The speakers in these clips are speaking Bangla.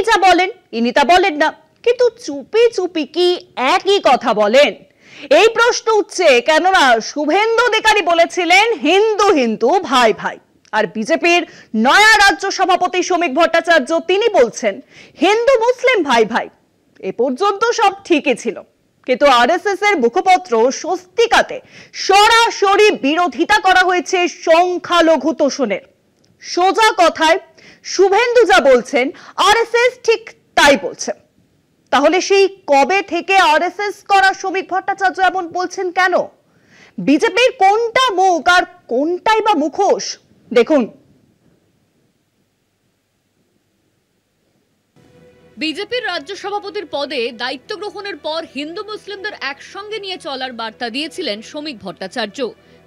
যা বলেন ইনি তা বলেন না, কিন্তু চুপি চুপি কি একই কথা বলেন? এই প্রশ্ন উঠছে কেননা শুভেন্দু অধিকারী বলেছিলেন হিন্দু হিন্দু ভাই ভাই, আর বিজেপির নয়া রাজ্য সভাপতি শ্রমিক ভট্টাচার্য তিনি বলছেন হিন্দু মুসলিম ভাই ভাই। এ পর্যন্ত সব ঠিকই ছিল, কিন্তু আরএসএস এর মুখপত্র স্বস্তিকাতে সরাসরি বিরোধিতা করা হয়েছে সংখ্যালঘু তোষণের। সোজা কথায় শুভেন্দু যা বলছেন আরএসএস ঠিক তাই বলছে। তাহলে সেই কবে থেকে আরএসএস করা শ্রমিক ভট্টাচার্য এমন বলছেন কেন? বিজেপির কোনটা মুখ আর কোনটাই বা মুখোশ? দেখুন, বিজেপির রাজ্য সভাপতির পদে দায়িত্ব গ্রহণের পর হিন্দু মুসলিমদের একসঙ্গে নিয়ে চলার বার্তা দিয়েছিলেন শ্রমিক ভট্টাচার্য।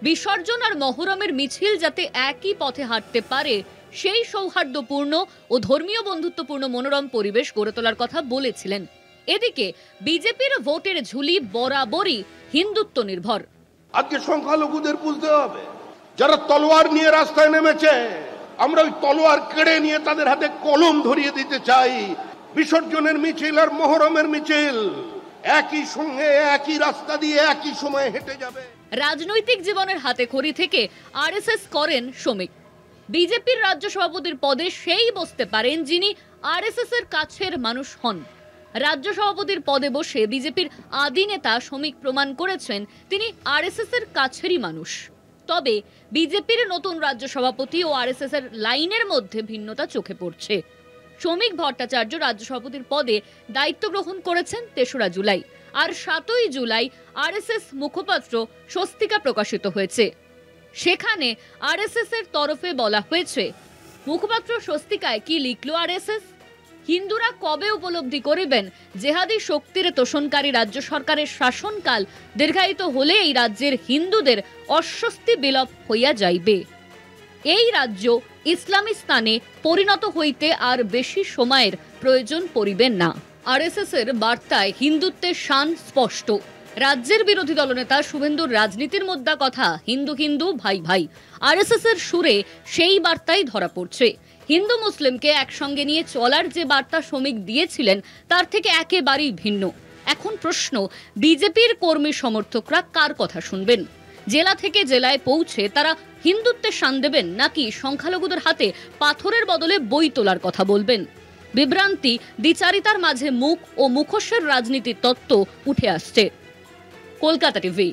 বিসর্জন আর মহরমের মিছিল যাতে একই পথে হাঁটতে পারে সেই সৌহার্দ্যপূর্ণ ও ধর্মীয় বন্ধুত্বপূর্ণ মনোরম পরিবেশ গড়ে তোলার কথা বলেছিলেন। এদিকে বিজেপির ভোটের ঝুলি বরাবরই হিন্দুত্ব নির্ভর। আজকে সংখ্যালঘুদের বুঝতে হবে, যারা তলোয়ার নিয়ে রাস্তায় নেমেছে, আমরা ওই তলোয়ার কেড়ে নিয়ে তাদের হাতে কলম ধরিয়ে দিতে চাই। বিসর্জনের মিছিল আর মহরমের মিছিল একই সঙ্গে একই রাস্তা দিয়ে একই সময়ে হেঁটে যাবে। রাজনৈতিক জীবনের হাতে খড়ি থেকে আরএসএস করেন শ্রমিক। বিজেপির রাজ্য সভাপতির পদে সেই বসতে পারেন যিনি আরএসএস এর কাছের মানুষ হন। রাজ্য সভাপতির পদে বসে বিজেপির আদি নেতা শ্রমিক প্রমাণ করেছেন তিনি আরএসএস এর কাছেরই মানুষ। তবে বিজেপির নতুন রাজ্য সভাপতি ও আরএসএস এর লাইনের মধ্যে ভিন্নতা চোখে পড়ছে। শ্রমিক ভট্টাচার্য রাজ্য সভাপতির পদে দায়িত্ব গ্রহণ করেছেন ৩রা জুলাই, আর ৭ই জুলাই আরএসএস মুখপাত্র স্বস্তিকা প্রকাশিত হয়েছে। সেখানে আরএসএস এর তরফে বলা হয়েছে, মুখপাত্র স্বস্তিকায় কি লিখল আরএসএস? হিন্দুরা কবে উপলব্ধি করিবেন জেহাদি শক্তির তোষণকারী রাজ্য সরকারের শাসনকাল দীর্ঘায়িত হলে এই রাজ্যের হিন্দুদের অস্বস্তি বিলোপ হইয়া যাইবে। এই রাজ্য ইসলামী স্থানে পরিণত হইতে আর বেশি সময়ের প্রয়োজন পড়িবে না। আরএসএস এর বার্তায় হিন্দুত্বের শান স্পষ্ট। রাজ্যের বিরোধী দলনেতা শুভেন্দুর রাজনীতির মোদ্দা কথা হিন্দু হিন্দু ভাই ভাই। আরএসএস এর সুরে সেই বার্তাই ধরা পড়ছে। হিন্দু মুসলিমকে একসঙ্গে নিয়ে চলার যে বার্তা শ্রমিক দিয়েছিলেন তার থেকে একেবারেই ভিন্ন। এখন প্রশ্ন, বিজেপির কর্মী সমর্থকরা কার কথা শুনবেন? জেলা থেকে জেলায় পৌঁছে তারা হিন্দুত্বের শান দেবেন, নাকি সংখ্যালঘুদের হাতে পাথরের বদলে বই তোলার কথা বলবেন? বিভ্রান্তি, দ্বিচারিতার মাঝে মুখ ও মুখোশের রাজনীতির তত্ত্ব উঠে আসছে। কলকাতা টিভি।